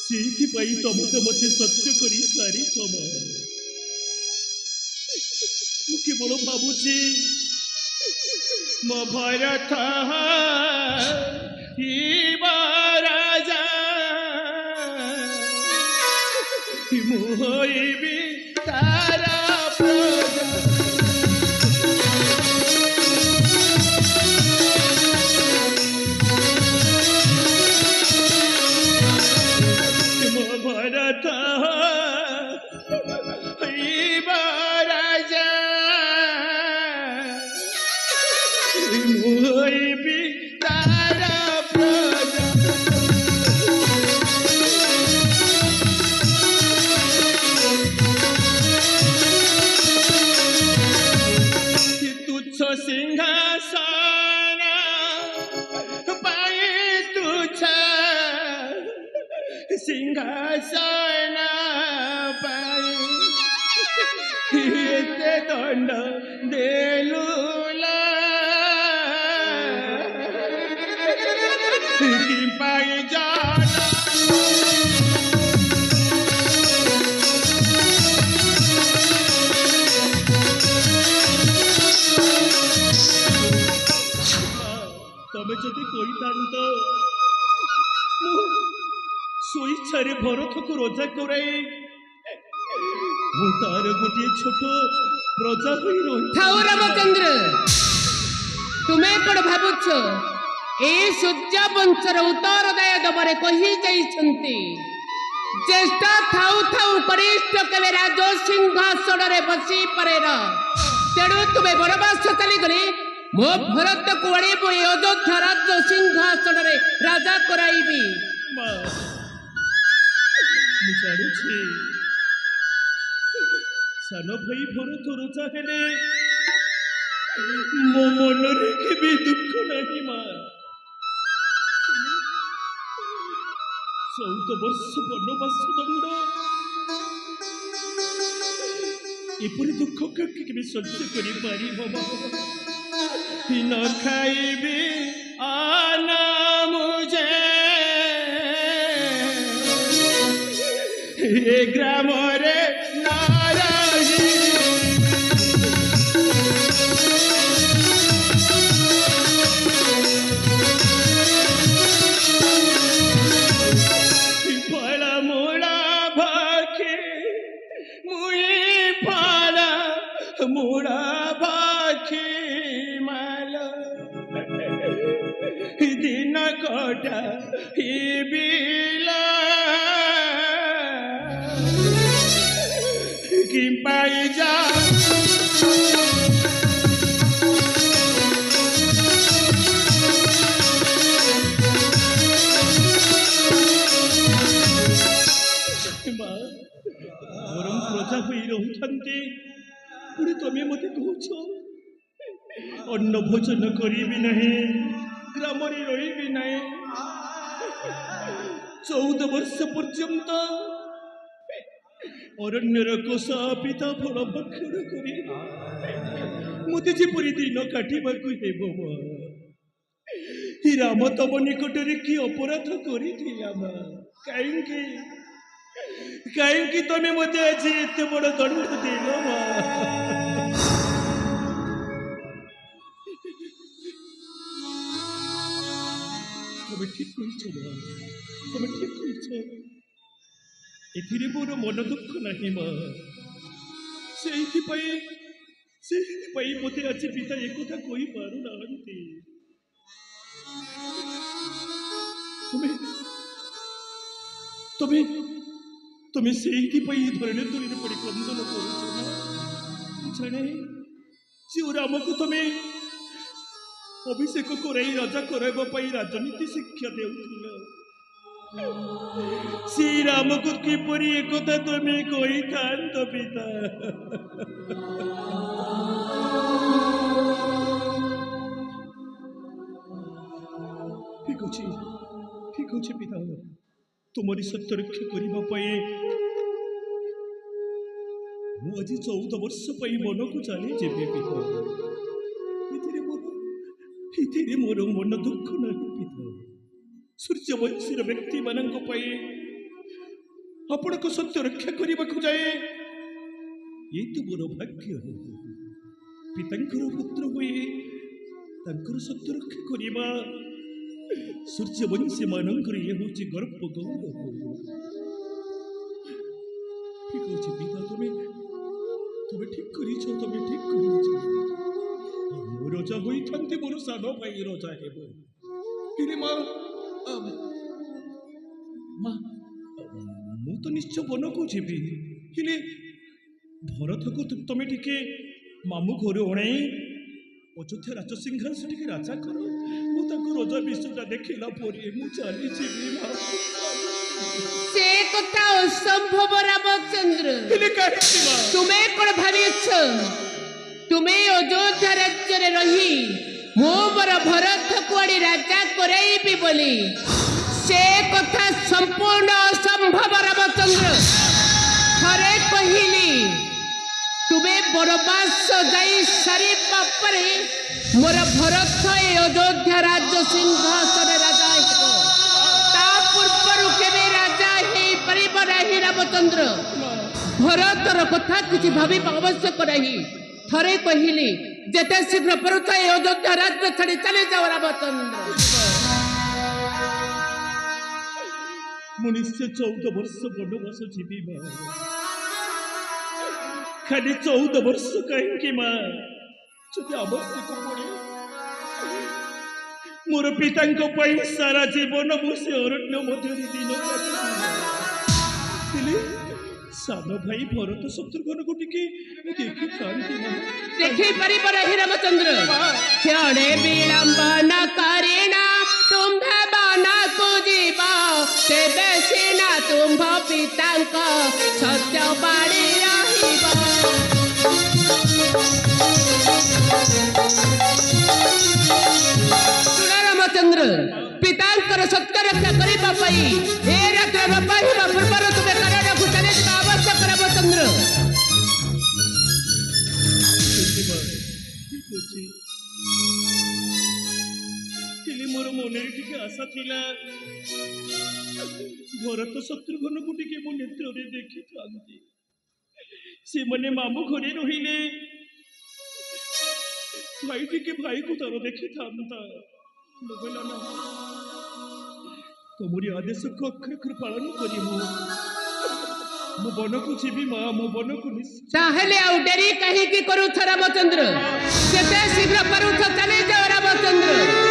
ସେଇଥିପାଇଁ ତମେ ତ ମତେ ସତ୍ୟ କରି ସାରିଛ ମା। ମୁଁ କେବଳ ଭାବୁଛି ମୋ ଭରତ ରାଜା ମୁଁ ହୋଇବି ତାର ପ୍ରଜା। ମୋ ଭରତ ରାଜା ମୁଁ ହୋଇବି ତାର ପ୍ରଜା। तुच्छ सिंहासन पाए तुच्छ सिंहासन पाए एते दंड देलुला कि पाई जाना तमे जदि कहीता स्वेच्छारे भरत को रजा कराई तार गोटे छोट प्रजा थाऊ रामचंद्र तुम्हें कौन भावुच ए सूर्य वंशर उत्तरदाय दबरे कही जाइछन्ति ज्येष्ठ थाऊ थाऊ कनिष्ठ केवे राज सिंहासन रे बसी परेर तेणु तुम्हें वनवास चली गले मो भरत को आनिबो ए अयोध्या राज्य सिंहासन रे राजा कराइबी। जानुछि सान भाई भरत रजा हेले मो मनरे केबे दुख नाही मा। 14 वर्ष वनवास दंड एपरी दुख केबे सह्य करि पारिबो मा। न खाइबी आना मुझे ए ग्राम रे नाराजी फल मूला भाखी मुई फल मूला भाखी दिन कोटा बिला कि पाई जा बरम प्रजा हुई रहुछन्ति पुणी तमे मते कहूछ अन्न भोजन करिबी नहीं ग्राम रही नहीं 14 वर्ष पर्यंत अरण्यर कोसा पिता फल भक्षण करी मते जेपरी दिन काटिबाकु हेबो राम तम निकटरे कि अपराध करिथिला मा काहेकि तमे मते आज एते बड़ दंड देलो मा। तमे ठीक कहिछ एथिरे मोर मन दुख नाही मा। सेहिथिपाई मते आज पिता एक कथा कहि पारु नाहंती। तमे सेहिथिपाई धरणे तुलिरे पड़ी क्रंदन करुछ ना जाने जे राम को तमे अभिषेक कराई राजा कराइबा पाई राजनीति शिक्षा देउथिल श्री राम को किपरि एकथा तमे कहि थांत पिता। ठीक अछि पिता तुमरी सत्य रक्षा करबा पाई मु आज 14 वर्ष पाई मन को चली जेबे पिता। इथिरे मोर मन दुख नहीं पिता। सूर्यवंशी व्यक्ति मानक आपण को सत्य रक्षा करने को जाए ये तो मोर भाग्य पितांकर पुत्र हुए तांकर सत्य रक्षा करवा सूर्यवंशी मानकर ये हूँ गर्व गौरव ठीक अच्छे पिता तुम्हें तुम्हें ठीक कर तुम्हें ठीक कर रजा होता मोर सान भाई रजा हे माँ माँ मु तो निश्चय बन को जीवी हेले भरत को तुम्हें टिके मामू घर अणाई अयोध्या राजसिंहासन टिके राजा कर रजा विषयटा देखला मु चली जीवी से कथा असंभव रामचंद्र तुम्हें कौन भाविछ तुम्हें अयोध्या राज्य रे रही मो मोर भरत को आड़ी राजा करैबी बोली से कथा संपूर्ण असंभव रामचंद्र थरे कहली तुम्हें बरबास जाई सारी बापरे मोर भरत ए अयोध्या राज्य सिंहासन राजा हेबो ता पूर्वरु केबे राजा हे परिब नाही रामचंद्र भरतर कथा किछि भाबी आवश्यक नहीं थरे कहली जेते शीघ्र परुथ ए अयोध्या राज्य छाड़ी चले जाओ रामचंद्र मुनिश्चय 14 वर्ष वनवास जीवी माँ खाली 14 वर्ष कहीं माँ जो आवश्यक पड़े मोर पिता सारा जीवन मुझे अरण्य मध्य दिन सान भाई भरत शत्रुघ्न को टिके देखी थांती माँ देखी परिबर ही रामचंद्र क्षणे विलंबन करेना तुम्भे बना को जीवा तेबे सीना तुम्भ पितांक सत्य बाणी रहिबा सुना रामचंद्र पितांकर सत्य रक्षा करबा पई ए रात्र रपाहिबा पूर्वर तुमे करण को चले आवश्यक रामचंद्र मोर मन आशा थिला भरत शत्रुघ्न को टिके मो नेत्र देखी था से मने मामू घरे रहिले भाई टिके भाई को तार देखी था तुमरी आदेश को अक्षर अक्षर पालन करी मो बन को जीवी माँ मो बन को ताहले आउ डेरी कहीं की करू रामचंद्र जेते शीघ्र परुथ चले जाओ रामचंद्र